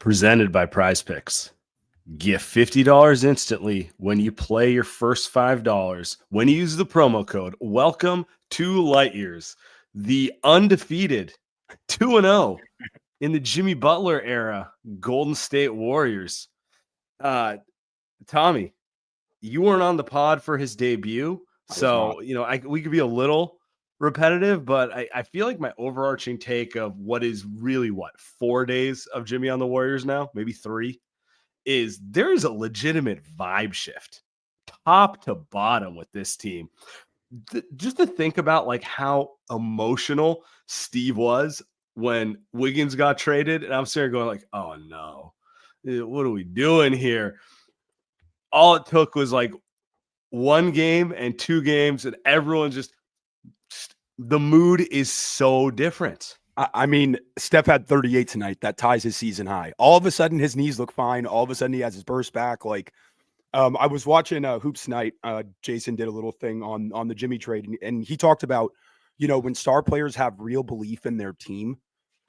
Presented by Prize Picks. Get $50 instantly when you play your first $5 when you use the promo code. Welcome to Light Years, the undefeated 2-0 in the Jimmy Butler era Golden State Warriors. Tommy, you weren't on the pod for his debut, so we could be a little repetitive, but I feel like my overarching take of what is really 4 days of Jimmy on the Warriors now, maybe 3, is there is a legitimate vibe shift top to bottom with this team. Just to think about like how emotional Steve was when Wiggins got traded, and I'm sitting there going like, oh no, what are we doing here? All it took was like 1 game and 2 games, and everyone just the mood is so different. I mean, Steph had 38 tonight. That ties his season high. All of a sudden, his knees look fine. All of a sudden, he has his burst back. Like, I was watching Hoops Tonight. Jason did a little thing on the Jimmy trade, and he talked about, when star players have real belief in their team,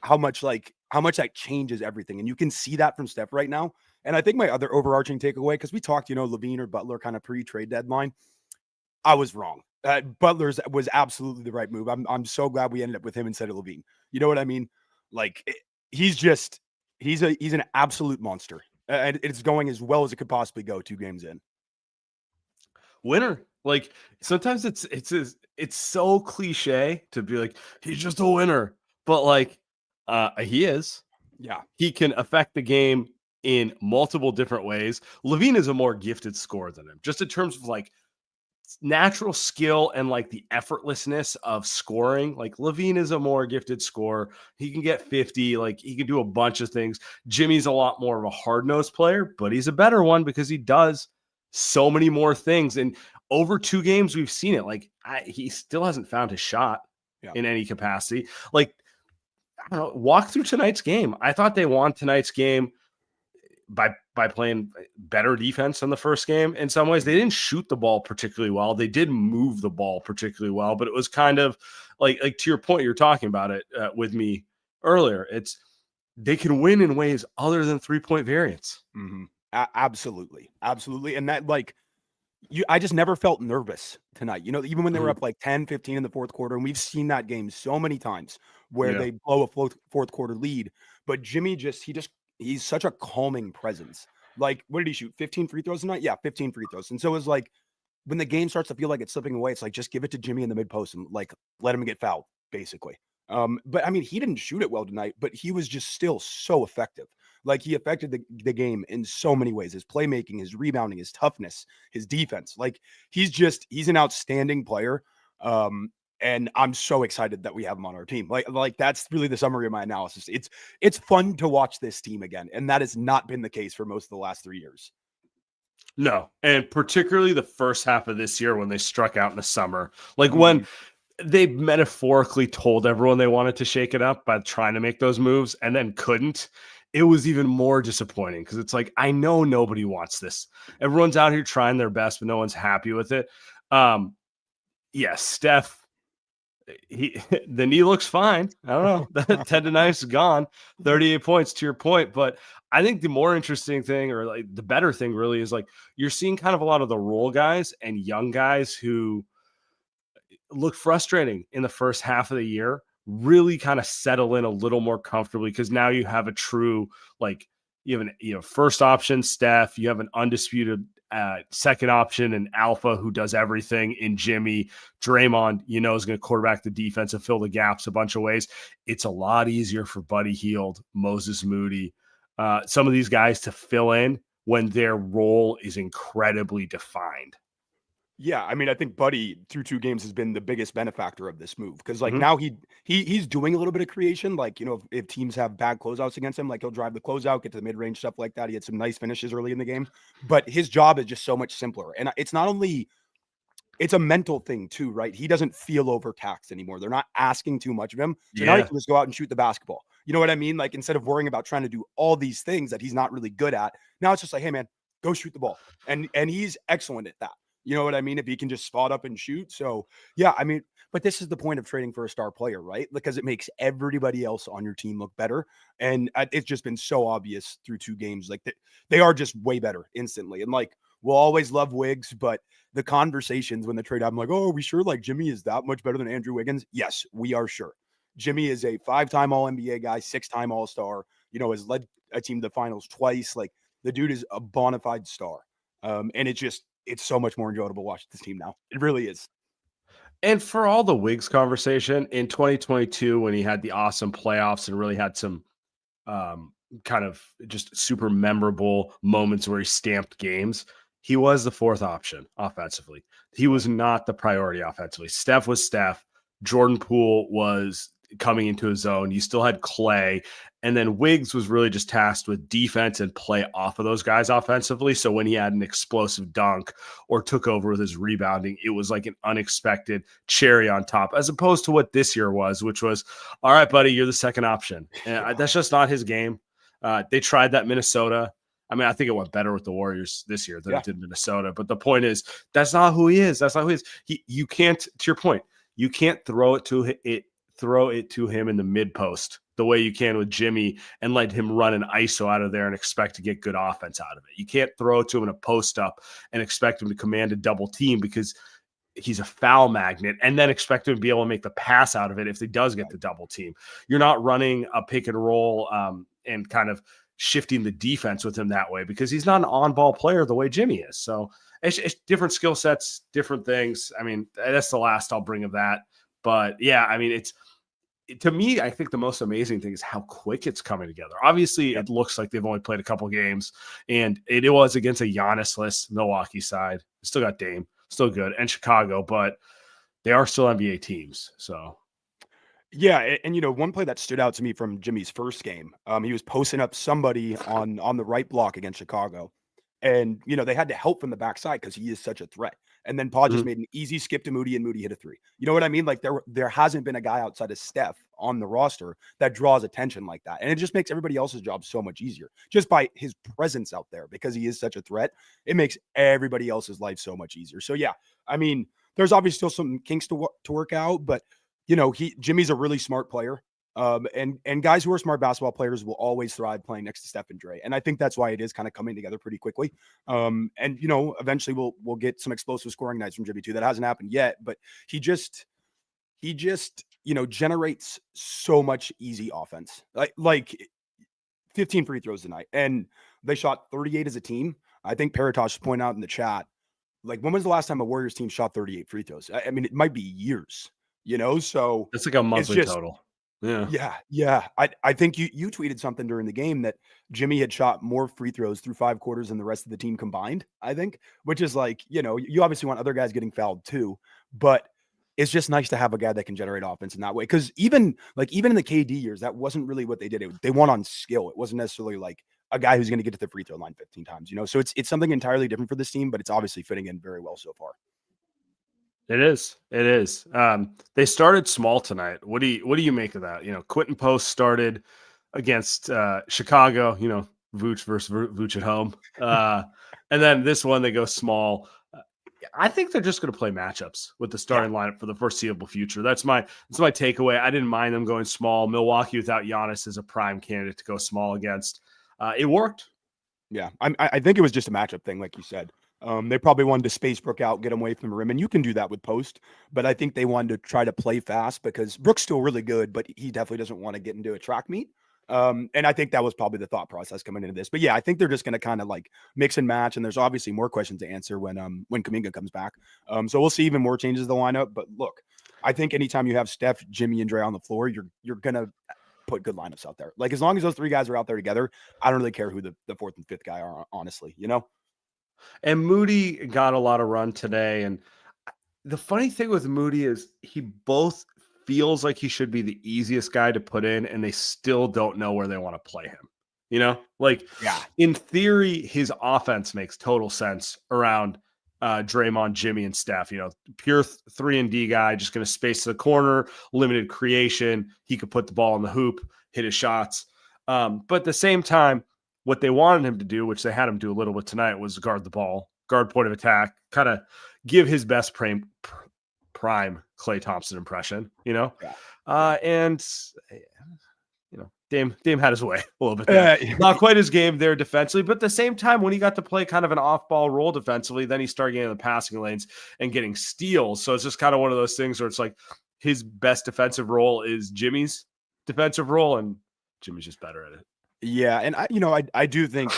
how much that changes everything. And you can see that from Steph right now. And I think my other overarching takeaway, because we talked, LaVine or Butler kind of pre-trade deadline, I was wrong. Butler's was absolutely the right move. I'm so glad we ended up with him instead of LaVine. You know what I mean? Like he's an absolute monster, and it's going as well as it could possibly go 2 games in. Winner. Like sometimes it's so cliche to be like he's just a winner, but like he is. Yeah, he can affect the game in multiple different ways. LaVine is a more gifted scorer than him, just in terms of like natural skill and like the effortlessness of scoring. Like LaVine is a more gifted scorer. He can get 50, like he can do a bunch of things. Jimmy's a lot more of a hard-nosed player, but he's a better one because he does so many more things. And over 2 games, we've seen it. Like he still hasn't found his shot in any capacity. Like, I don't know, walk through tonight's game. I thought they won tonight's game by playing better defense than the first game. In some ways, they didn't shoot the ball particularly well. They did move the ball particularly well, but it was kind of like to your point, you're talking about it with me earlier. They can win in ways other than 3-point variance. Mm-hmm. Absolutely. And that I just never felt nervous tonight. Even when they were up like 10, 15 in the fourth quarter, and we've seen that game so many times where they blow a fourth quarter lead, but Jimmy he's such a calming presence. Like, what did he shoot? 15 free throws tonight? Yeah, 15 free throws. And so it was like, when the game starts to feel like it's slipping away, it's like, just give it to Jimmy in the mid post and like, let him get fouled, basically. But I mean, he didn't shoot it well tonight, but he was just still so effective. Like, he affected the game in so many ways. His playmaking, his rebounding, his toughness, his defense. Like, he's an outstanding player. And I'm so excited that we have him on our team. Like that's really the summary of my analysis. It's fun to watch this team again, and that has not been the case for most of the last 3 years. No, and particularly the first half of this year when they struck out in the summer, like when they metaphorically told everyone they wanted to shake it up by trying to make those moves and then couldn't. It was even more disappointing because it's like, I know nobody wants this. Everyone's out here trying their best, but no one's happy with it. Yes, Steph. The knee looks fine. I don't know. 10 to 9 is gone. 38 points to your point. But I think the more interesting thing, or like the better thing really, is like you're seeing kind of a lot of the role guys and young guys who look frustrating in the first half of the year really kind of settle in a little more comfortably, because now you have a true, like, you have first option Steph, you have an undisputed second option and alpha who does everything in Jimmy. Draymond, is going to quarterback the defense and fill the gaps a bunch of ways. It's a lot easier for Buddy Hield, Moses Moody, some of these guys to fill in when their role is incredibly defined. Yeah, I mean, I think Buddy through 2 games has been the biggest benefactor of this move, because like now he's doing a little bit of creation. Like, if teams have bad closeouts against him, like he'll drive the closeout, get to the mid-range, stuff like that. He had some nice finishes early in the game, but his job is just so much simpler. And it's not only, it's a mental thing too, right? He doesn't feel overtaxed anymore. They're not asking too much of him. So now he can just go out and shoot the basketball. You know what I mean? Like, instead of worrying about trying to do all these things that he's not really good at, now it's just like, hey man, go shoot the ball. And he's excellent at that. You know what I mean? If he can just spot up and shoot. So yeah, I mean, but this is the point of trading for a star player, right? Because it makes everybody else on your team look better. And it's just been so obvious through 2 games. Like they are just way better instantly. And like, we'll always love Wiggs, but the conversations when the trade, I'm like, oh, are we sure like Jimmy is that much better than Andrew Wiggins? Yes, we are sure. Jimmy is a 5-time All-NBA guy, 6-time All-Star, has led a team to the finals twice. Like the dude is a bona fide star. And it's so much more enjoyable to watch this team now. It really is. And for all the Wiggs conversation in 2022, when he had the awesome playoffs and really had some kind of just super memorable moments where he stamped games, he was the fourth option offensively. He was not the priority offensively. Steph was Steph. Jordan Poole was coming into his own. You still had Clay. And then Wiggs was really just tasked with defense and play off of those guys offensively. So when he had an explosive dunk or took over with his rebounding, it was like an unexpected cherry on top, as opposed to what this year was, which was, all right, buddy, you're the second option. And that's just not his game. They tried that Minnesota. I mean, I think it went better with the Warriors this year than it did Minnesota. But the point is, that's not who he is. That's not who he is. You can't, to your point, you can't throw it to him in the mid post the way you can with Jimmy and let him run an ISO out of there and expect to get good offense out of it. You can't throw it to him in a post up and expect him to command a double team because he's a foul magnet and then expect him to be able to make the pass out of it if he does get the double team. You're not running a pick and roll and kind of shifting the defense with him that way because he's not an on-ball player the way Jimmy is. So it's different skill sets, different things. I mean, that's the last I'll bring of that. But yeah, I mean, to me, I think the most amazing thing is how quick it's coming together. Obviously, it looks like they've only played a couple games, and it was against a Giannis-less Milwaukee side. Still got Dame, still good, and Chicago, but they are still NBA teams. So, yeah, and one play that stood out to me from Jimmy's first game, he was posting up somebody on the right block against Chicago, and they had to help from the backside because he is such a threat. And then Pod just made an easy skip to Moody, and Moody hit a 3. You know what I mean? Like there hasn't been a guy outside of Steph on the roster that draws attention like that. And it just makes everybody else's job so much easier just by his presence out there because he is such a threat. It makes everybody else's life so much easier. So yeah, I mean, there's obviously still some kinks to work out, but Jimmy's a really smart player. And guys who are smart basketball players will always thrive playing next to Steph and Dre. And I think that's why it is kind of coming together pretty quickly. And eventually we'll get some explosive scoring nights from Jimmy too. That hasn't happened yet, but he just generates so much easy offense. Like 15 free throws tonight. And they shot 38 as a team. I think Paratosh pointed out in the chat, like, when was the last time a Warriors team shot 38 free throws? I mean, it might be years, so it's like a monthly total. Yeah. I think you tweeted something during the game that Jimmy had shot more free throws through 5 quarters than the rest of the team combined, I think, which is like, you obviously want other guys getting fouled too, but it's just nice to have a guy that can generate offense in that way. Cause even in the KD years, that wasn't really what they did. They won on skill. It wasn't necessarily like a guy who's going to get to the free throw line 15 times, so it's something entirely different for this team, but it's obviously fitting in very well so far. It is. They started small tonight. What do you make of that? Quinten Post started against Chicago, Vooch versus Vooch at home. And then this one, they go small. I think they're just going to play matchups with the starting lineup for the foreseeable future. That's my takeaway. I didn't mind them going small. Milwaukee without Giannis is a prime candidate to go small against. It worked. Yeah, I think it was just a matchup thing, like you said. They probably wanted to space Brook out, get him away from the rim, and you can do that with Post. But I think they wanted to try to play fast because Brook's still really good, but he definitely doesn't want to get into a track meet. And I think that was probably the thought process coming into this. But yeah, I think they're just going to kind of like mix and match, and there's obviously more questions to answer when Kuminga comes back. So we'll see even more changes to the lineup. But look, I think anytime you have Steph, Jimmy, and Dre on the floor, you're gonna put good lineups out there. Like, as long as those 3 guys are out there together, I don't really care who the 4th and 5th guy are, honestly, And Moody got a lot of run today. And the funny thing with Moody is he both feels like he should be the easiest guy to put in, and they still don't know where they want to play him. In theory, his offense makes total sense around Draymond, Jimmy, and Steph. Pure 3-and-D guy, just going to space to the corner, limited creation. He could put the ball in the hoop, hit his shots. But at the same time, what they wanted him to do, which they had him do a little bit tonight, was guard the ball, guard point of attack, kind of give his best prime Klay Thompson impression, Yeah. And Dame had his way a little bit there. Not quite his game there defensively, but at the same time, when he got to play kind of an off-ball role defensively, then he started getting in the passing lanes and getting steals. So it's just kind of one of those things where it's like his best defensive role is Jimmy's defensive role, and Jimmy's just better at it. Yeah, and I do think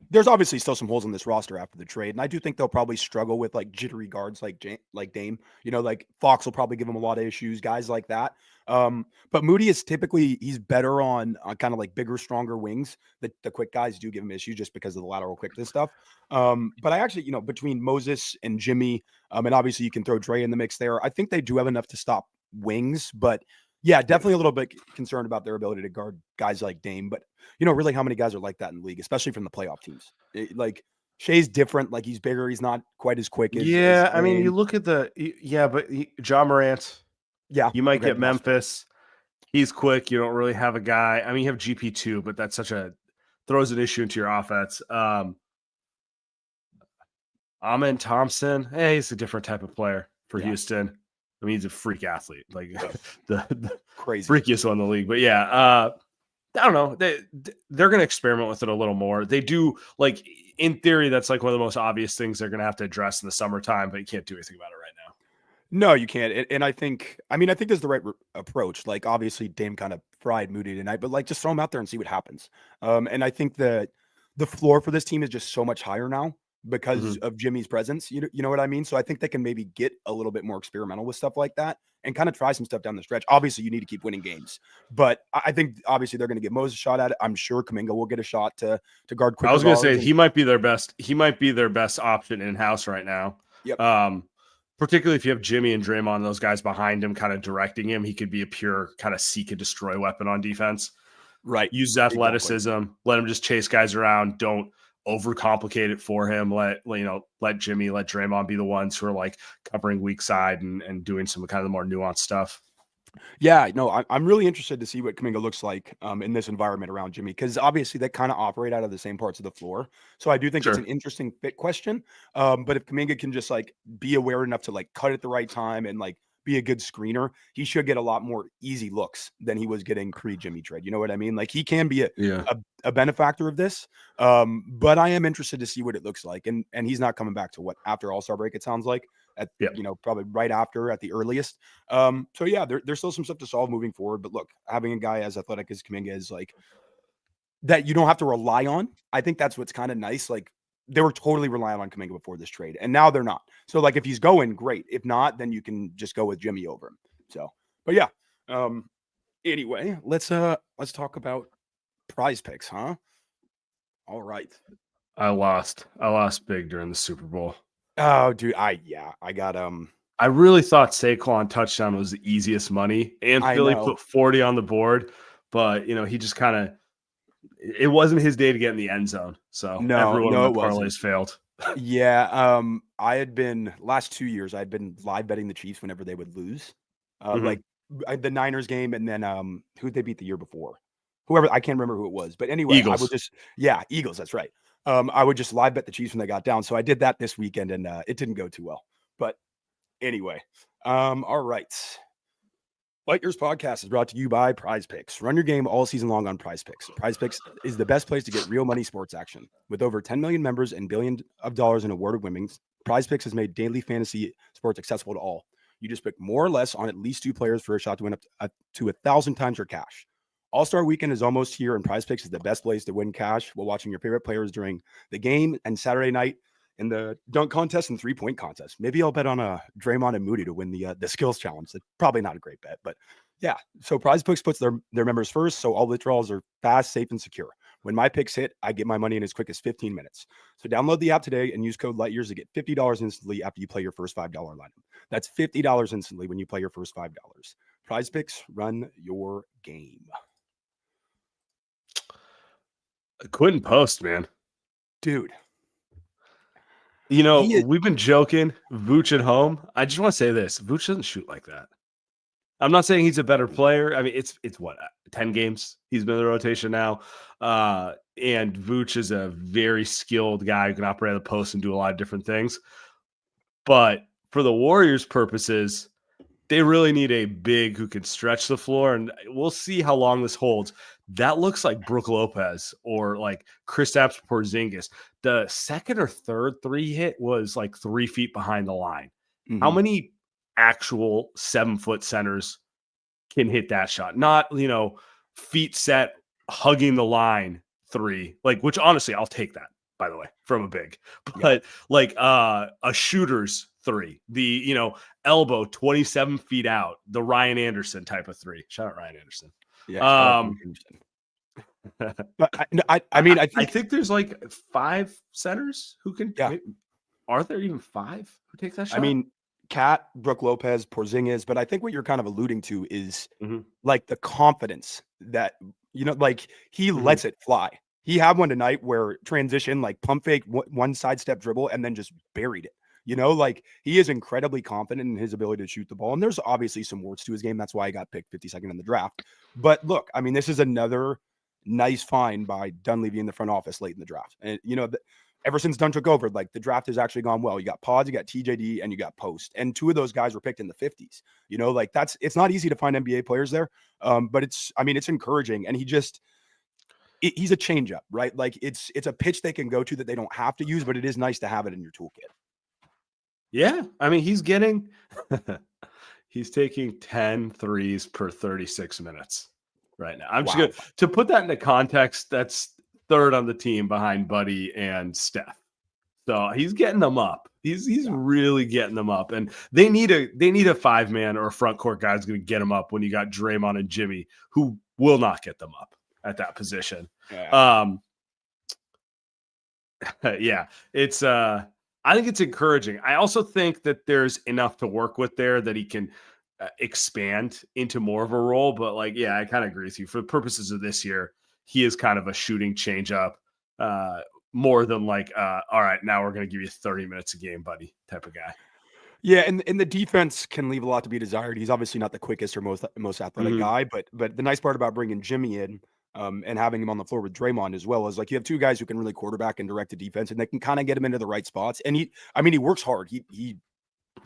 there's obviously still some holes in this roster after the trade, and I do think they'll probably struggle with like jittery guards like Dame. Like Fox will probably give him a lot of issues, guys like that. But Moody is typically he's better on kind of like bigger, stronger wings. The quick guys do give him issues just because of the lateral quickness stuff. But I actually, between Moses and Jimmy, and obviously you can throw Dre in the mix there. I think they do have enough to stop wings, but yeah, definitely a little bit concerned about their ability to guard guys like Dame. But really, how many guys are like that in the league, especially from the playoff teams? Like Shea's different. Like he's bigger. He's not quite as quick as. Yeah, as I mean, you look at but Ja Morant. Yeah, you might get Memphis. He's quick. You don't really have a guy. I mean, you have GP2, but that's throws an issue into your offense. Amen Thompson. He's a different type of player for Houston. I mean, he's a freak athlete, like the crazy freakiest one in the league. But yeah, I don't know. They're going to experiment with it a little more. They do, like, in theory, that's like one of the most obvious things they're going to have to address in the summertime, but you can't do anything about it right now. No, you can't. And I think this is the right approach. Like, obviously, Dame kind of fried Moody tonight, but like, just throw him out there and see what happens. And I think that the floor for this team is just so much higher now because of Jimmy's presence. You know what I mean? So I think they can maybe get a little bit more experimental with stuff like that and kind of try some stuff down the stretch. Obviously, you need to keep winning games, but I think obviously they're going to get Moses a shot at it. I'm sure Kuminga will get a shot to guard quick. I was going to say he might be their best. He might be their best option in house right now. Yep. Particularly if you have Jimmy and Draymond, those guys behind him, kind of directing him, he could be a pure kind of seek and destroy weapon on defense. Right. Use his athleticism. Let him just chase guys around. Don't overcomplicate it for him. Let Jimmy, let Draymond be the ones who are like covering weak side and doing some kind of the more nuanced stuff. Yeah, no, I'm really interested to see what Kuminga looks like in this environment around Jimmy, because obviously they kind of operate out of the same parts of the floor. So I do think it's an interesting fit question. But if Kuminga can just like be aware enough to like cut at the right time and like be a good screener, he should get a lot more easy looks than he was getting pre-Jimmy trade. You know what I mean? Like he can be a benefactor of this. But I am interested to see what it looks like. And he's not coming back to after All-Star break, it sounds like. Probably right after at the earliest. So yeah, there's still some stuff to solve moving forward. But look, having a guy as athletic as Kuminga is like that you don't have to rely on. I think that's what's kind of nice. Like they were totally relying on Kuminga before this trade, and now they're not. So like if he's going, great. If not, then you can just go with Jimmy over him. So, but yeah. Anyway, let's talk about prize picks, huh? All right. I lost big during the Super Bowl. Oh, dude, I got I really thought Saquon touchdown was the easiest money, and Philly put 40 on the board, but he just kind of it wasn't his day to get in the end zone. So everyone in the parlays failed. Yeah, I had been last 2 years. I had been live betting the Chiefs whenever they would lose, like the Niners game, and then who'd they beat the year before? Whoever, I can't remember who it was, but anyway, Eagles. I would just Eagles. That's right. I would just live bet the Chiefs when they got down. So I did that this weekend, and it didn't go too well. But anyway, all right. Light Years Podcast is brought to you by Prize Picks. Run your game all season long on Prize Picks. Prize Picks is the best place to get real money sports action. With over 10 million members and billions of dollars in awarded winnings, Prize Picks has made daily fantasy sports accessible to all. You just pick more or less on at least 2 players for a shot to win up to 1,000 times your cash. All-Star Weekend is almost here, and Prize Picks is the best place to win cash while watching your favorite players during the game and Saturday night in the dunk contest and 3-point contest. Maybe I'll bet on Draymond and Moody to win the skills challenge. That's probably not a great bet, but yeah. So Prize Picks puts their members first, so all withdrawals are fast, safe, and secure. When my picks hit, I get my money in as quick as 15 minutes. So download the app today and use code LIGHTYEARS to get $50 instantly after you play your first $5 lineup. That's $50 instantly when you play your first $5. Prize Picks, run your game. Quinten Post, man. Dude. We've been joking, Vooch at home. I just want to say this. Vooch doesn't shoot like that. I'm not saying he's a better player. I mean, it's what, 10 games he's been in the rotation now. And Vooch is a very skilled guy who can operate at the post and do a lot of different things. But for the Warriors' purposes, they really need a big who can stretch the floor, and we'll see how long this holds. That looks like Brook Lopez or like Kristaps Porzingis. The second or third three hit was like 3 feet behind the line. How many actual 7-foot centers can hit that shot? Not, feet set, hugging the line three, which honestly, I'll take that, by the way, from a big, but a shooter's three, the, elbow 27 feet out, the Ryan Anderson type of three. Shout out Ryan Anderson. Yeah. But I think there's like 5 centers who can. Yeah. Are there even 5 who take that shot? I mean, Cat, Brook Lopez, Porzingis, but I think what you're kind of alluding to is like the confidence that, he lets it fly. He had one tonight where transition, like pump fake, one sidestep dribble, and then just buried it. He is incredibly confident in his ability to shoot the ball. And there's obviously some warts to his game. That's why he got picked 52nd in the draft. But look, I mean, this is another nice find by Dunleavy in the front office late in the draft. And, ever since Dunn took over, the draft has actually gone well. You got Pods, you got TJD, and you got Post. And 2 of those guys were picked in the 50s. It's not easy to find NBA players there. But it's encouraging. And he's a changeup, right? It's a pitch they can go to that they don't have to use, but it is nice to have it in your toolkit. Yeah. I mean, he's taking 10 threes per 36 minutes right now. I'm just going to put that into context. That's third on the team behind Buddy and Steph. So he's getting them up. He's really getting them up. And they need a 5-man or a front court guy who's going to get them up when you got Draymond and Jimmy, who will not get them up at that position. Yeah. It's I think it's encouraging. I also think that there's enough to work with there that he can expand into more of a role. But I kind of agree with you. For the purposes of this year, he is kind of a shooting changeup, more than all right, now we're going to give you 30 minutes a game, buddy, type of guy. Yeah, and the defense can leave a lot to be desired. He's obviously not the quickest or most athletic guy, but the nice part about bringing Jimmy in and having him on the floor with Draymond as well is you have 2 guys who can really quarterback and direct the defense, and they can kind of get him into the right spots. And he works hard. He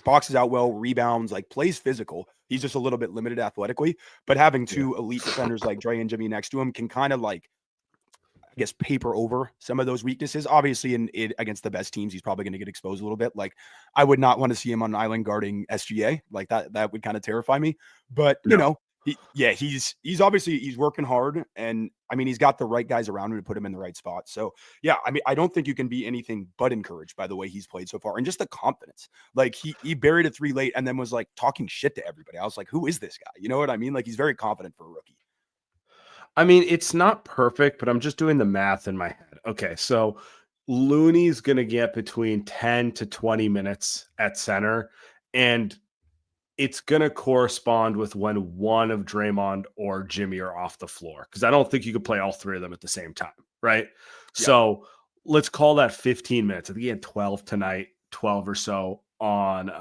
boxes out well, rebounds, plays physical. He's just a little bit limited athletically, but having 2 elite defenders like Dre and Jimmy next to him can kind of paper over some of those weaknesses. Obviously, against the best teams, he's probably going to get exposed a little bit. I would not want to see him on an island guarding SGA. That would kind of terrify me. But he's obviously working hard, and he's got the right guys around him to put him in the right spot. So I don't think you can be anything but encouraged by the way he's played so far, and just the confidence. He buried a 3 late and then was talking shit to everybody. I was like, who is this guy? You know what I mean? He's very confident for a rookie. It's not perfect, but I'm just doing the math in my head. Okay, so Looney's going to get between 10 to 20 minutes at center, and it's going to correspond with when one of Draymond or Jimmy are off the floor, because I don't think you could play all 3 of them at the same time, right? Yeah. So let's call that 15 minutes. I think he had 12 tonight, 12 or so on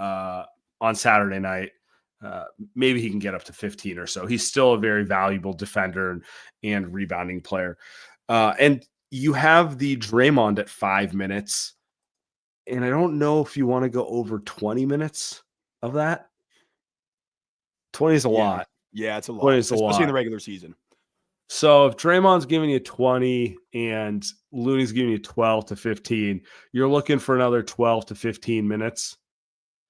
Saturday night. Maybe he can get up to 15 or so. He's still a very valuable defender and rebounding player. And you have the Draymond at 5 minutes. And I don't know if you want to go over 20 minutes of that. 20 is a lot. Yeah, it's a lot. Especially in the regular season. So if Draymond's giving you 20 and Looney's giving you 12 to 15, you're looking for another 12 to 15 minutes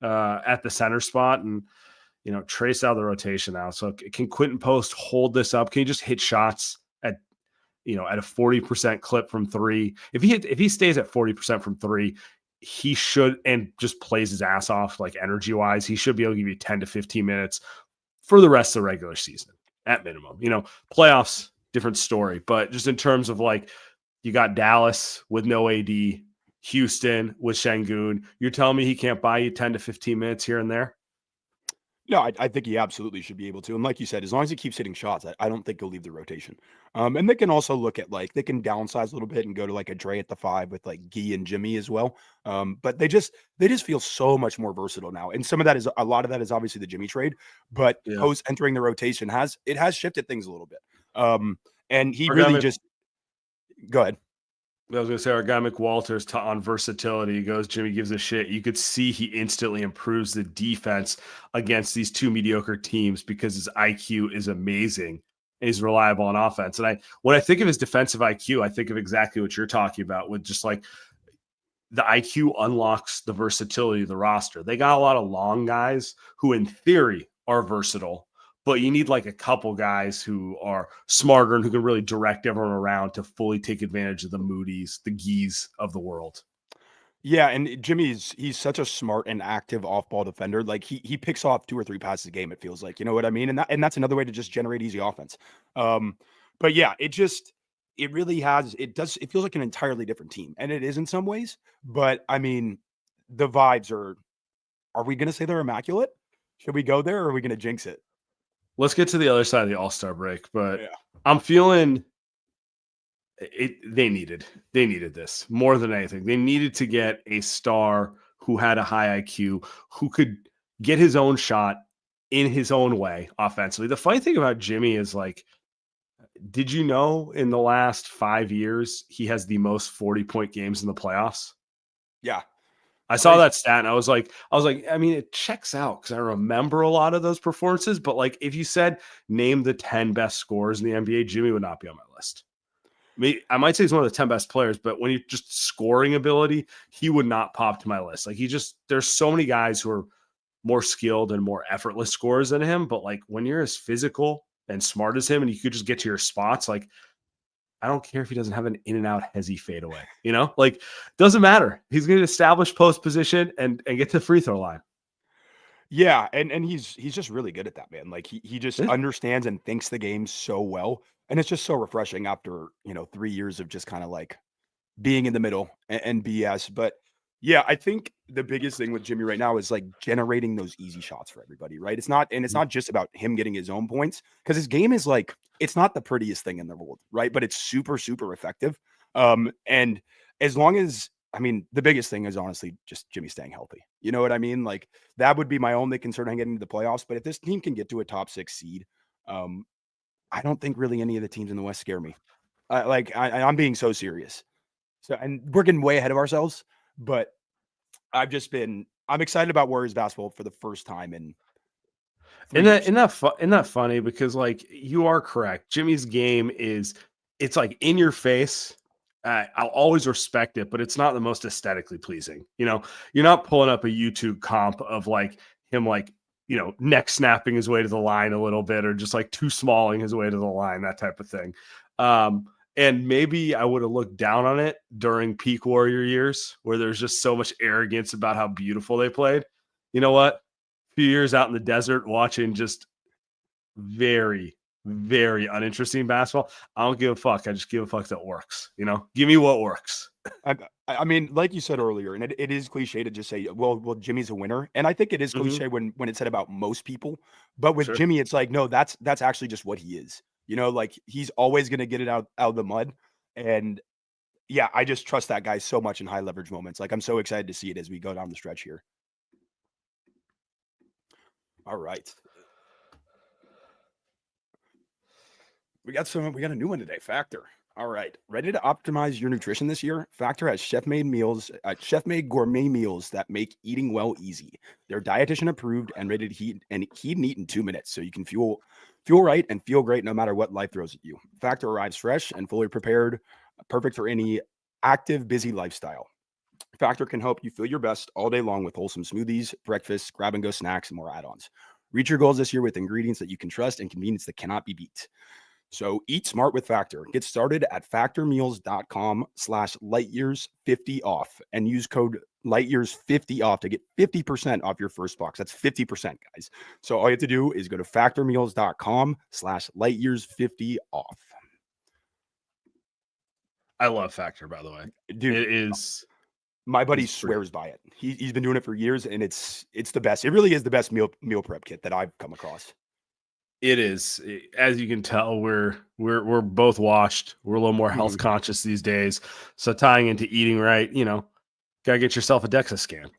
at the center spot. And trace out the rotation now. So can Quinten Post hold this up? Can he just hit shots at a 40% clip from 3? If he stays at 40% from 3, he should, and just plays his ass off energy wise, he should be able to give you 10 to 15 minutes for the rest of the regular season at minimum. Playoffs, different story, but just in terms of you got Dallas with no AD, Houston with Şengün. You're telling me he can't buy you 10 to 15 minutes here and there? No, I think he absolutely should be able to. And like you said, as long as he keeps hitting shots, I don't think he'll leave the rotation. And they can also look at they can downsize a little bit and go to a Dre at the 5 with Gee and Jimmy as well. But they just feel so much more versatile now. And a lot of that is obviously the Jimmy trade, but Post entering the rotation has shifted things a little bit. And he really just go ahead. I was going to say, our guy McWalters on versatility goes, Jimmy gives a shit. You could see he instantly improves the defense against these two mediocre teams because his IQ is amazing and he's reliable on offense. And when I think of his defensive IQ, I think of exactly what you're talking about with just like the IQ unlocks the versatility of the roster. They got a lot of long guys who in theory are versatile, but you need like a couple guys who are smarter and who can really direct everyone around to fully take advantage of the Moody's, the Gees of the world. Yeah, and he's such a smart and active off-ball defender. Like he picks off 2 or 3 passes a game, it feels like. You know what I mean? And that's another way to just generate easy offense. But yeah, it really it feels like an entirely different team. And it is in some ways, but I mean, the vibes are we gonna say they're immaculate? Should we go there or are we gonna jinx it? Let's get to the other side of the All-Star break, but Yeah. I'm feeling they needed this more than anything. They needed to get a star who had a high IQ, who could get his own shot in his own way offensively. The funny thing about Jimmy is like, did you know in the last 5 years he has the most 40-point games in the playoffs? Yeah. I saw that stat and I was like, I mean, it checks out because I remember a lot of those performances, but like if you said name the 10 best scorers in the NBA, Jimmy would not be on my list. I might say he's one of the 10 best players, but when you just scoring ability, he would not pop to my list. Like there's so many guys who are more skilled and more effortless scorers than him. But like when you're as physical and smart as him and you could just get to your spots, like I don't care if he doesn't have an in and out hezzy fadeaway, like doesn't matter. He's going to establish post position and get to the free throw line. Yeah, and he's just really good at that, man. Like he just understands and thinks the game so well. And it's just so refreshing after, 3 years of just kind of like being in the middle and BS. But yeah, I think the biggest thing with Jimmy right now is like generating those easy shots for everybody, right? It's not just about him getting his own points because his game is like, it's not the prettiest thing in the world, right? But it's super, super effective. And as long as, I mean, the biggest thing is honestly just Jimmy staying healthy. You know what I mean? Like that would be my only concern on getting to the playoffs. But if this team can get to a top 6 seed, I don't think really any of the teams in the West scare me. I'm being so serious. So, and we're getting way ahead of ourselves, but I'm excited about Warriors basketball for the first time in 3 years. Isn't that funny? Because like you are correct. Jimmy's game it's like in your face. I'll always respect it, but it's not the most aesthetically pleasing. You're not pulling up a YouTube comp of like him, like, neck snapping his way to the line a little bit, or just like too smalling his way to the line, that type of thing. And maybe I would have looked down on it during peak Warrior years where there's just so much arrogance about how beautiful they played. You know what? A few years out in the desert watching just very, very uninteresting basketball. I don't give a fuck. I just give a fuck that works. Give me what works. I mean, like you said earlier, and it is cliche to just say, well, Jimmy's a winner. And I think it is cliche when it's said about most people. But with Jimmy, it's like, no, that's actually just what he is. Like he's always going to get it out of the mud. And yeah, I just trust that guy so much in high leverage moments. Like I'm so excited to see it as we go down the stretch here. All right. We got a new one today, Factor. All right. Ready to optimize your nutrition this year? Factor has chef-made gourmet meals that make eating well easy. They're dietitian approved and ready to heat and eat in 2 minutes, so you can fuel right and feel great no matter what life throws at you. Factor arrives fresh and fully prepared, perfect for any active, busy lifestyle. Factor can help you feel your best all day long with wholesome smoothies, breakfast, grab-and-go snacks, and more add-ons. Reach your goals this year with ingredients that you can trust and convenience that cannot be beat. So eat smart with Factor. Get started at factormeals.com/lightyears50 off and use code lightyears50 off to get 50% off your first box. That's 50%, guys. So all you have to do is go to factormeals.com/lightyears50 off. I love Factor, by the way. Dude, it is. My buddy swears by it. He's been doing it for years, and it's the best. It really is the best meal prep kit that I've come across. It is. As you can tell, we're both washed. We're a little more health conscious these days. So tying into eating right, gotta get yourself a DEXA scan.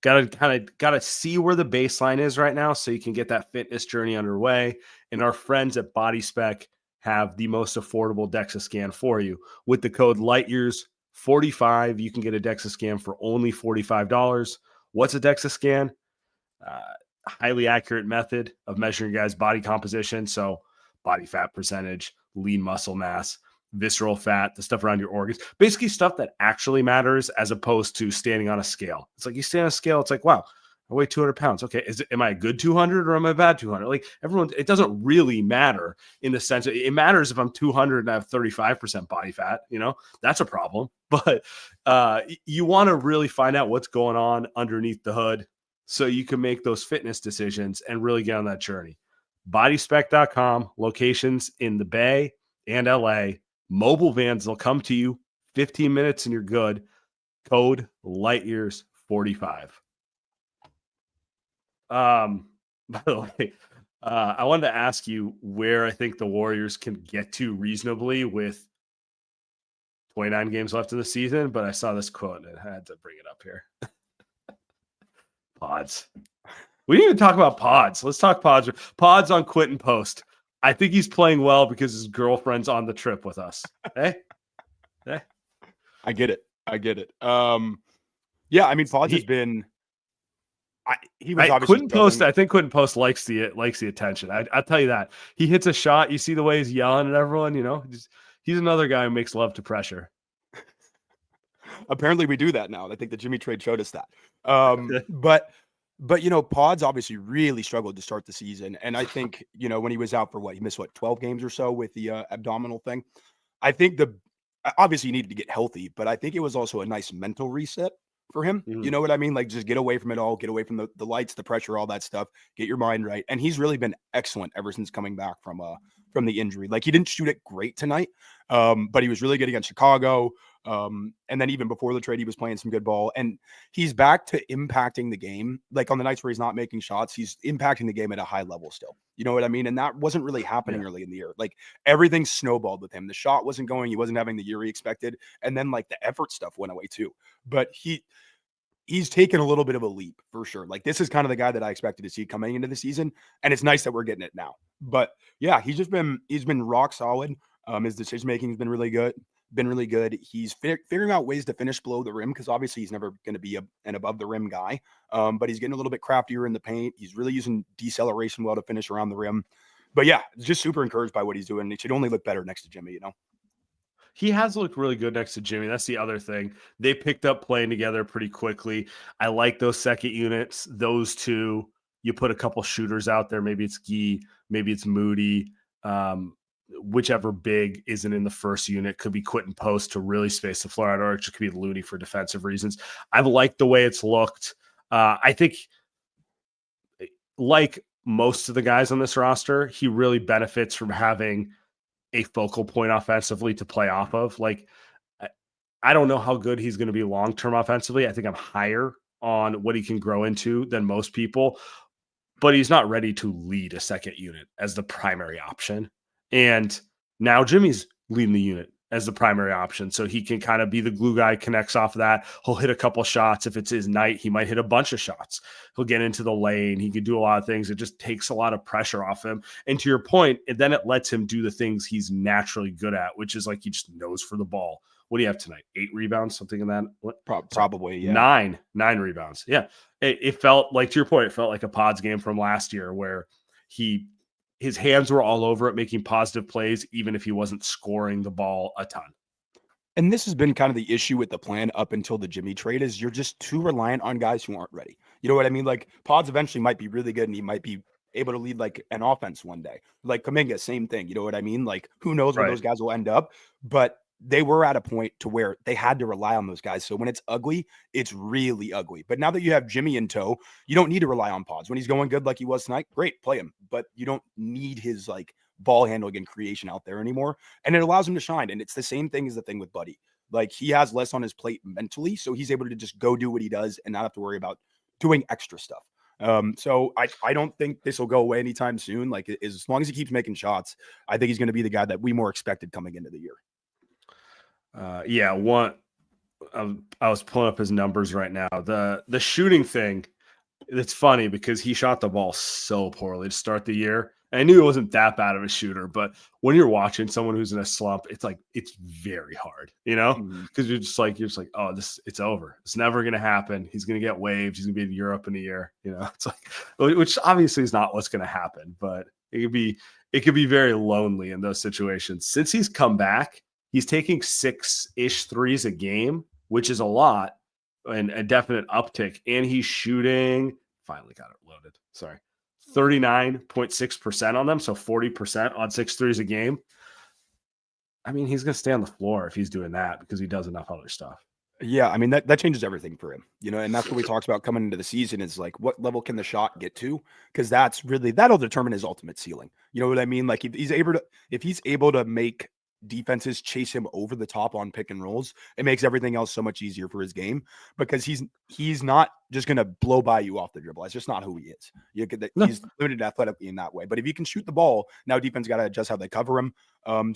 Gotta see where the baseline is right now, so you can get that fitness journey underway. And our friends at Body Spec have the most affordable DEXA scan for you with the code LightYears $45. You can get a DEXA scan for only $45. What's a DEXA scan? Highly accurate method of measuring your guys' body composition. So body fat percentage, lean muscle mass, visceral fat, the stuff around your organs, basically stuff that actually matters as opposed to standing on a scale. It's like you stand on a scale. It's like, wow, I weigh 200 pounds. Okay. Am I a good 200 or am I a bad 200? Like everyone, it doesn't really matter in the sense it matters if I'm 200 and I have 35% body fat, that's a problem. But you want to really find out what's going on underneath the hood so you can make those fitness decisions and really get on that journey. Bodyspec.com, locations in the Bay and LA. Mobile vans will come to you 15 minutes and you're good. Code LightYears45. By the way, I wanted to ask you where I think the Warriors can get to reasonably with 29 games left in the season, but I saw this quote and I had to bring it up here. Pods. We didn't even talk about Pods. Let's talk Pods. Pods on Quinten Post. I think he's playing well because his girlfriend's on the trip with us. Hey? I get it. Yeah, I mean, Pods has been. He was obviously Quinten Post. I think Quinten Post likes the attention. I'll tell you that. He hits a shot. You see the way he's yelling at everyone. He's another guy who makes love to pressure. Apparently, we do that now. I think the Jimmy trade showed us that. But Pods obviously really struggled to start the season, and I think when he was out for he missed 12 games or so with the abdominal thing. I think obviously he needed to get healthy, but I think it was also a nice mental reset for him. Mm-hmm. You know what I mean? Like just get away from it all, get away from the lights, the pressure, all that stuff, get your mind right. And he's really been excellent ever since coming back from the injury. Like he didn't shoot it great tonight, but he was really good against Chicago. And then even before the trade, he was playing some good ball, and he's back to impacting the game. Like on the nights where he's not making shots, he's impacting the game at a high level still. You know what I mean? And that wasn't really happening early in the year. Like everything snowballed with him. The shot wasn't going. He wasn't having the year he expected. And then like the effort stuff went away too. But he's taken a little bit of a leap for sure. Like this is kind of the guy that I expected to see coming into the season. And it's nice that we're getting it now. But yeah, he's been rock solid. His decision making has been really good. He's figuring out ways to finish below the rim because obviously he's never going to be an above the rim guy. But he's getting a little bit craftier in the paint. He's really using deceleration well to finish around the rim. But yeah, just super encouraged by what he's doing. It should only look better next to Jimmy, He has looked really good next to Jimmy. That's the other thing. They picked up playing together pretty quickly. I like those second units. Those two, you put a couple shooters out there. Maybe it's Gee, maybe it's Moody. Whichever big isn't in the first unit, could be Quinten Post to really space the floor out, or it could be Looney for defensive reasons. I've liked the way it's looked. I think, like most of the guys on this roster, he really benefits from having a focal point offensively to play off of. Like, I don't know how good he's going to be long-term offensively. I think I'm higher on what he can grow into than most people, but he's not ready to lead a second unit as the primary option. And now Jimmy's leading the unit as the primary option. So he can kind of be the glue guy, connects off of that. He'll hit a couple shots. If it's his night, he might hit a bunch of shots. He'll get into the lane. He can do a lot of things. It just takes a lot of pressure off him. And to your point, and then it lets him do the things he's naturally good at, which is like he just knows for the ball. What do you have tonight? 8 rebounds, something in that? Probably, yeah. 9 rebounds. Yeah. It felt like, to your point, it felt like a Pods game from last year where his hands were all over it, making positive plays, even if he wasn't scoring the ball a ton. And this has been kind of the issue with the plan up until the Jimmy trade is you're just too reliant on guys who aren't ready. You know what I mean? Like Pods eventually might be really good and he might be able to lead like an offense one day. Like Kuminga, same thing. You know what I mean? Like who knows where those guys will end up, but they were at a point to where they had to rely on those guys. So when it's ugly, it's really ugly. But now that you have Jimmy in tow, you don't need to rely on Pods. When he's going good like he was tonight, great, play him. But you don't need his like ball handling and creation out there anymore. And it allows him to shine. And it's the same thing as the thing with Buddy. Like he has less on his plate mentally, so he's able to just go do what he does and not have to worry about doing extra stuff. So I don't think this will go away anytime soon. Like as long as he keeps making shots, I think he's going to be the guy that we more expected coming into the year. I was pulling up his numbers right now. The shooting thing, it's funny because he shot the ball so poorly to start the year, And I knew it wasn't that bad of a shooter, but when you're watching someone who's in a slump, it's like it's very hard, because you're just like, oh, it's over. It's never gonna happen. He's gonna get waived. He's gonna be in Europe in a year. It's like, which obviously is not what's gonna happen, but it could be very lonely in those situations. Since he's come back, he's taking 6-ish threes a game, which is a lot and a definite uptick. And he's shooting, finally got it loaded. Sorry. 39.6% on them. So 40% on 6 threes a game. I mean, he's going to stay on the floor if he's doing that because he does enough other stuff. Yeah, I mean that changes everything for him, and that's what we talked about coming into the season is like what level can the shot get to? Because that'll determine his ultimate ceiling. You know what I mean? Like if he's able to make defenses chase him over the top on pick and rolls, it makes everything else so much easier for his game because he's not just gonna blow by you off the dribble. That's just not who he is. He's limited athletically in that way. But if he can shoot the ball, now defense got to adjust how they cover him.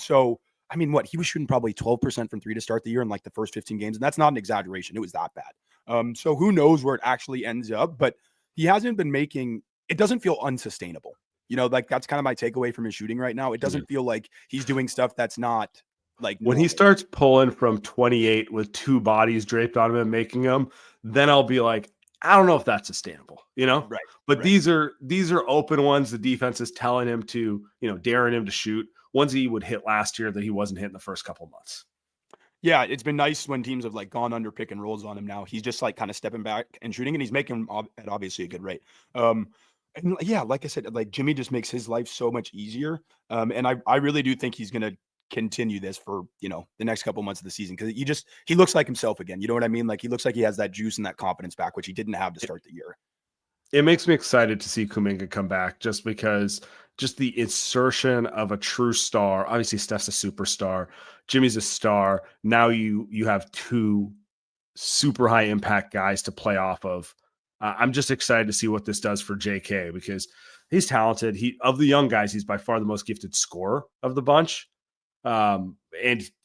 So I mean, he was shooting probably 12% from 3 to start the year in like the first 15 games. And that's not an exaggeration. It was that bad. So who knows where it actually ends up, but he hasn't been it doesn't feel unsustainable. Like that's kind of my takeaway from his shooting right now. It doesn't feel like he's doing stuff that's not like when he starts pulling from 28 with 2 bodies draped on him and making them, then I'll be like, I don't know if that's sustainable, Right. But right. These are open ones. The defense is telling him to, daring him to shoot. Ones he would hit last year that he wasn't hitting the first couple of months. Yeah, it's been nice when teams have like gone under pick and rolls on him now. He's just like kind of stepping back and shooting, and he's making at obviously a good rate. And yeah, like I said, like Jimmy just makes his life so much easier. And I really do think he's gonna continue this for the next couple months of the season because he looks like himself again. You know what I mean? Like he looks like he has that juice and that confidence back, which he didn't have to start the year. It makes me excited to see Kuminga come back just because the insertion of a true star. Obviously, Steph's a superstar. Jimmy's a star. Now you have 2 super high impact guys to play off of. I'm just excited to see what this does for JK because he's talented. Of the young guys, he's by far the most gifted scorer of the bunch. And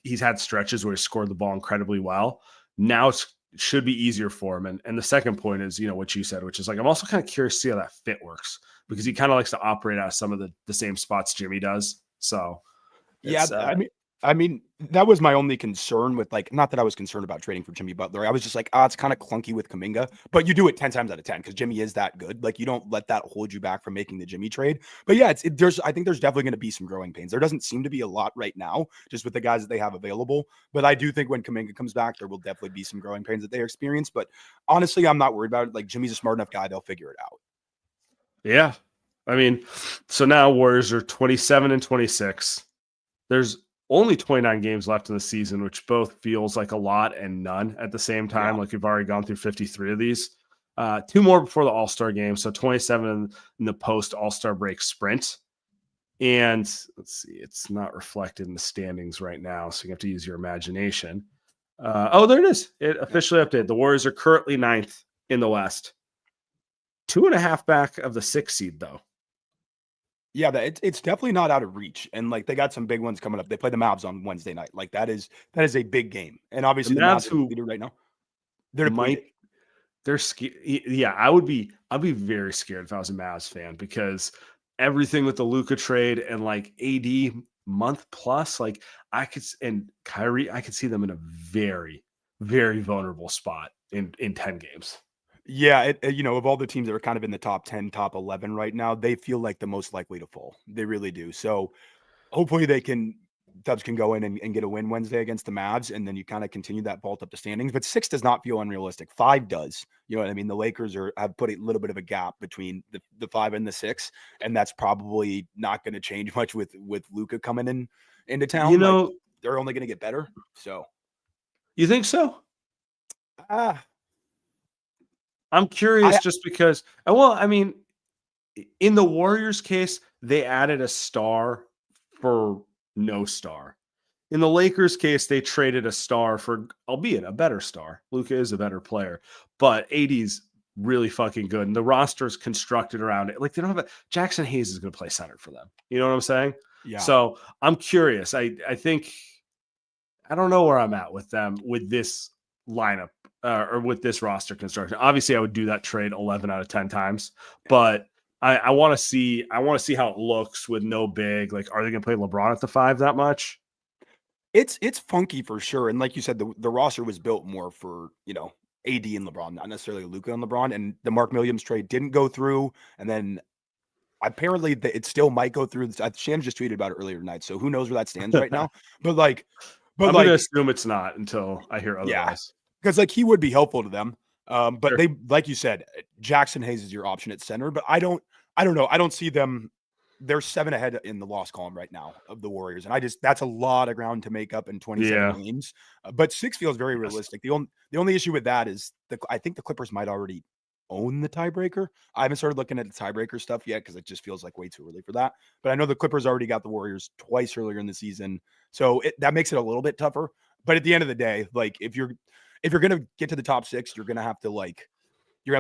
he's had stretches where he scored the ball incredibly well. Now it should be easier for him. And the second point is, what you said, which is like, I'm also kind of curious to see how that fit works because he kind of likes to operate out of some of the same spots Jimmy does. So yeah, I mean, that was my only concern with not that I was concerned about trading for Jimmy Butler. I was just like, it's kind of clunky with Kuminga, but you do it 10 times out of 10 because Jimmy is that good. Like you don't let that hold you back from making the Jimmy trade. But yeah, I think there's definitely going to be some growing pains. There doesn't seem to be a lot right now, just with the guys that they have available. But I do think when Kuminga comes back, there will definitely be some growing pains that they experience. But honestly, I'm not worried about it. Like Jimmy's a smart enough guy; they'll figure it out. Yeah, I mean, so now Warriors are 27 and 26. There's only 29 games left in the season, which both feels like a lot and none at the same time. Yeah. Like we've already gone through 53 of these. 2 more before the All-Star game. So 27 in the post All-Star break sprint. And let's see, it's not reflected in the standings right now. So you have to use your imagination. There it is. It officially updated. The Warriors are currently 9th in the West. 2.5 back of the 6th seed though. Yeah, it's definitely not out of reach, and they got some big ones coming up. They play the Mavs on Wednesday night. Like that is a big game, and obviously the Mavs are leader right now. They're scared. Yeah, I'd be very scared if I was a Mavs fan because everything with the Luka trade and AD month plus, and Kyrie, I could see them in a very, very vulnerable spot in 10 games. Yeah, of all the teams that are kind of in the top 10, top 11 right now, they feel like the most likely to fall. They really do. So hopefully Dubs can go in and get a win Wednesday against the Mavs, and then you kind of continue that vault up the standings. But 6 does not feel unrealistic. 5 does. You know what I mean? The Lakers have put a little bit of a gap between the 5 and the 6, and that's probably not going to change much with Luka coming into town. They're only going to get better. So you think so? I'm curious just because, in the Warriors case, they added a star for no star. In the Lakers case, they traded a star for, albeit a better star. Luka is a better player, but AD's really fucking good. And the roster is constructed around it. They don't have Jackson Hayes is going to play center for them. You know what I'm saying? Yeah. So I'm curious. I think, I don't know where I'm at with them with this lineup. Or with this roster construction. Obviously, I would do that trade 11 out of 10 times, but I want to see how it looks with no big. Like, are they going to play LeBron at the 5 that much? It's funky for sure, and like you said, the roster was built more for, AD and LeBron, not necessarily Luka and LeBron, and the Mark Williams trade didn't go through, and then apparently it still might go through. Shan just tweeted about it earlier tonight, so who knows where that stands right now. But like, I'm going to assume it's not until I hear yeah, otherwise. because like he would be helpful to them. But Sure. they, like you said, Jackson Hayes is your option at center, but I don't know. I don't see them. They're 7 ahead in the loss column right now of the Warriors, and that's a lot of ground to make up in 27 games. But 6 feels very realistic. The only issue with that is I think the Clippers might already own the tiebreaker. I haven't started looking at the tiebreaker stuff yet because it just feels like way too early for that. But I know the Clippers already got the Warriors twice earlier in the season, so that makes it a little bit tougher. But at the end of the day, like if you're gonna get to the top 6, you're gonna have to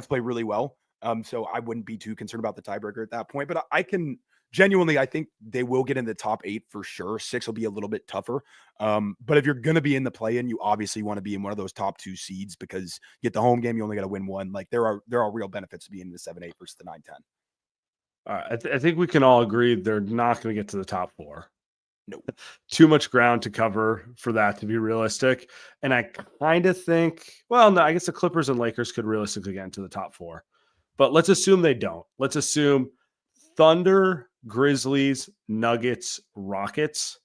play really well. So I wouldn't be too concerned about the tiebreaker at that point. But I can genuinely, I think they will get in the top 8 for sure. 6 will be a little bit tougher. But if you're going to be in the play-in, you obviously want to be in one of those top 2 seeds because you get the home game, you only got to win one. Like there are real benefits to being in the 7-8 versus the 9-10. I think we can all agree they're not going to get to the top 4. Nope. Too much ground to cover for that to be realistic. And I kind of think, well, no, I guess the Clippers and Lakers could realistically get into the top 4. But let's assume they don't. Let's assume Thunder, Grizzlies, Nuggets, Rockets.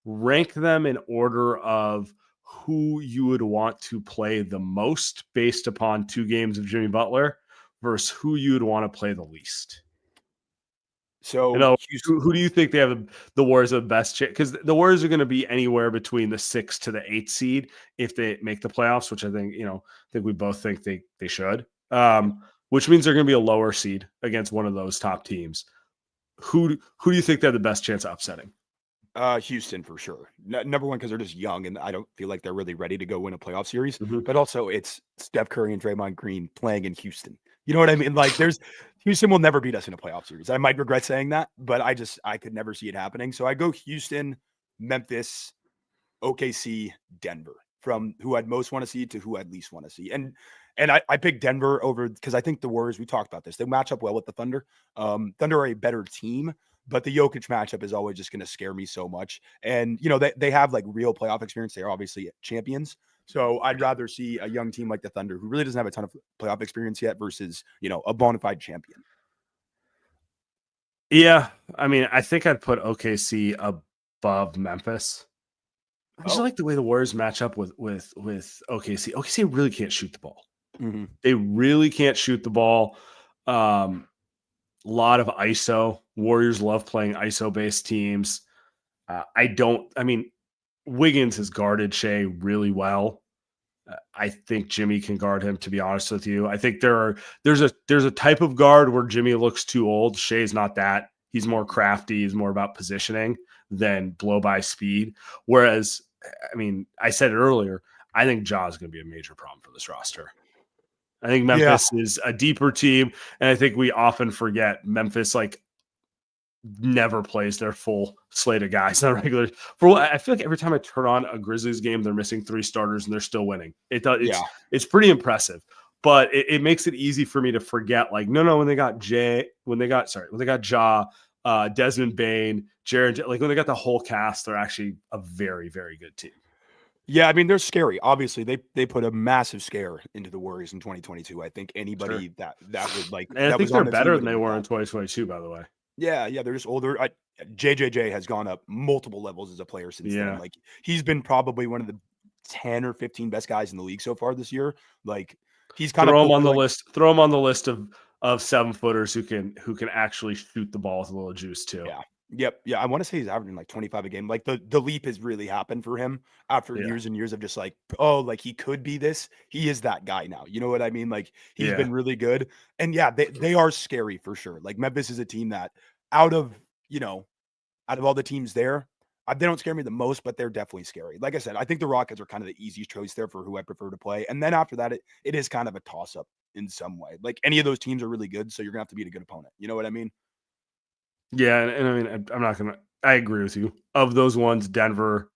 Rank them in order of who you would want to play the most based upon 2 games of Jimmy Butler versus who you would want to play the least. So who do you think they have the Warriors the best chance? Because the Warriors are going to be anywhere between the 6 to the 8 seed if they make the playoffs, which I think we both think they should. Which means they're going to be a lower seed against one of those top teams. Who do you think they have the best chance of upsetting? Houston for sure. Number one, because they're just young and I don't feel like they're really ready to go win a playoff series. Mm-hmm. But also, it's Steph Curry and Draymond Green playing in Houston. You know what I mean? Like, Houston will never beat us in a playoff series. I might regret saying that, but I could never see it happening. So I go Houston, Memphis, OKC, Denver, from who I'd most want to see to who I'd least want to see. And I picked Denver over because I think the Warriors, we talked about this, they match up well with the Thunder. Thunder are a better team, but the Jokic matchup is always just going to scare me so much. And, they have like real playoff experience. They are obviously champions. So I'd rather see a young team like the Thunder who really doesn't have a ton of playoff experience yet versus, a bona fide champion. Yeah. I mean, I think I'd put OKC above Memphis. I just like the way the Warriors match up with OKC. OKC really can't shoot the ball. Mm-hmm. They really can't shoot the ball. A lot of ISO. Warriors love playing ISO-based teams. Wiggins has guarded Shea really well. I think Jimmy can guard him, to be honest with you. I think there's a type of guard where Jimmy looks too old. Shea's not that. He's more crafty. He's more about positioning than blow by speed. Whereas, I said it earlier, I think Ja is going to be a major problem for this roster. I think Memphis is a deeper team, and I think we often forget Memphis never plays their full slate of guys on regular. I feel like every time I turn on a Grizzlies game, they're missing 3 starters and they're still winning. It's pretty impressive, but it makes it easy for me to forget. Like, no, when they got Ja, Desmond Bain, Jared, like when they got the whole cast, they're actually a very, very good team. Yeah, they're scary. Obviously, they put a massive scare into the Warriors in 2022. I think anybody that would like, and I think they're better than they were in 2022. By the way, yeah, they're just older. JJJ has gone up multiple levels as a player since then. Like he's been probably one of the 10 or 15 best guys in the league so far this year. Like he's kind of throw him on the list. Throw him on the list of 7-footers who can actually shoot the ball with a little juice too. Yeah. Yep. Yeah. I want to say he's averaging like 25 a game. Like the leap has really happened for him after years and years of just like, like he could be this. He is that guy now. You know what I mean? Like he's been really good. And they are scary for sure. Like Memphis is a team that out of all the teams there, they don't scare me the most, but they're definitely scary. Like I said, I think the Rockets are kind of the easiest choice there for who I prefer to play. And then after that, it is kind of a toss up in some way. Like any of those teams are really good. So you're gonna have to beat a good opponent. You know what I mean? Yeah, and I'm not gonna. I agree with you. Of those ones, Denver,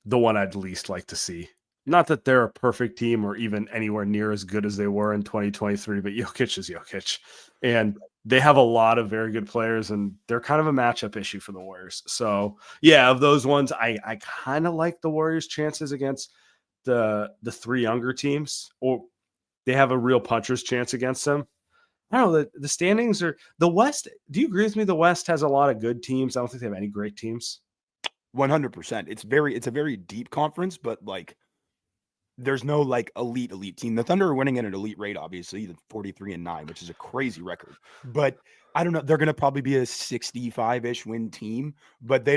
the one I'd least like to see. not that they're a perfect team or even anywhere near as good as they were in 2023, but Jokic is Jokic. And they have a lot of very good players, and they're kind of a matchup issue for the Warriors. So, yeah, of those ones, I kind of like the Warriors' chances against the three younger teams, or they have a real puncher's chance against them. I don't know. The standings are the West. Do you agree with me? The West has a lot of good teams. I don't think they have any great teams. 100%. It's a very deep conference, but like there's no like elite team. The Thunder are winning at an elite rate, obviously, 43-9, which is a crazy record. But I don't know. They're going to probably be a 65-ish win team, but they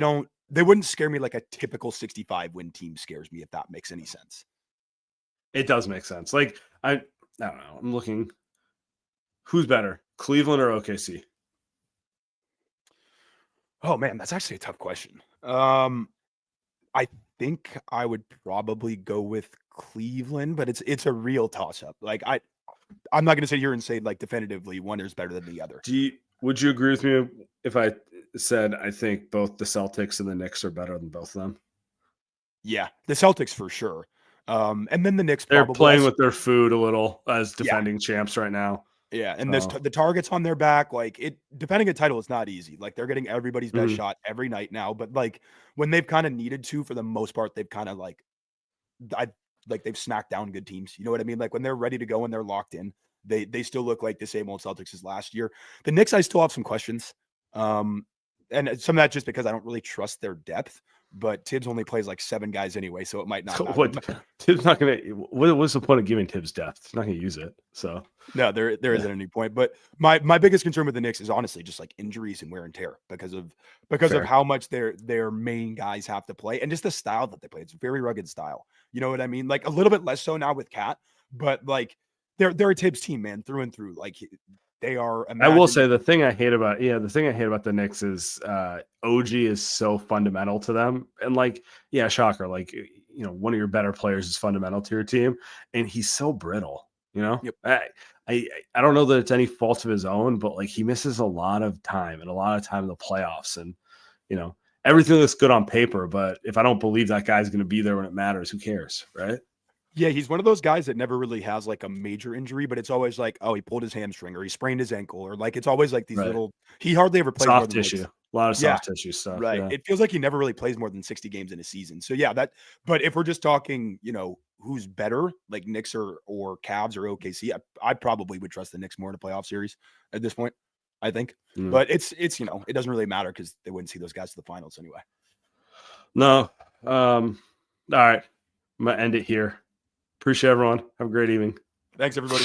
wouldn't scare me like a typical 65 win team scares me, if that makes any sense. It does make sense. Like I don't know. I'm looking. Who's better, Cleveland or OKC? Oh man, that's actually a tough question. I think I would probably go with Cleveland, but it's a real toss up. Like I'm not going to sit here and say like definitively one is better than the other. Would you agree with me if I said I think both the Celtics and the Knicks are better than both of them? Yeah, the Celtics for sure. And then the Knicks. They're playing with their food a little as defending champs right now. Yeah, and the target's on their back. Like defending a title is not easy. Like they're getting everybody's best shot every night now. But like when they've kind of needed to, for the most part, they've kind of they've smacked down good teams. You know what I mean? Like when they're ready to go and they're locked in, they still look like the same old Celtics as last year. The Knicks, I still have some questions. And some of that just because I don't really trust their depth. But Tibbs only plays like 7 guys anyway, so it might not. Tibbs not going to. What's the point of giving Tibbs depth? He's not going to use it. So no, there isn't any point. But my biggest concern with the Knicks is honestly just like injuries and wear and tear because of how much their main guys have to play and just the style that they play. It's a very rugged style. You know what I mean? Like a little bit less so now with Cat, but like they're a Tibbs team, man, through and through. Like they are. I will say the thing I hate about the Knicks is OG is so fundamental to them, and like shocker, like one of your better players is fundamental to your team, and he's so brittle. Yep. I don't know that it's any fault of his own, but like he misses a lot of time in the playoffs, and everything looks good on paper, but if I don't believe that guy's going to be there when it matters, who cares, right? Yeah, he's one of those guys that never really has like a major injury, but it's always like, oh, he pulled his hamstring or he sprained his ankle, or like it's always like these little. He hardly ever plays soft tissue, a lot of soft tissue stuff. Right. Yeah. It feels like he never really plays more than 60 games in a season. So yeah, but if we're just talking, who's better, like Knicks or Cavs or OKC, I probably would trust the Knicks more in a playoff series at this point, I think. But it's it doesn't really matter because they wouldn't see those guys to the finals anyway. No. All right. I'm gonna end it here. Appreciate everyone. Have a great evening. Thanks, everybody.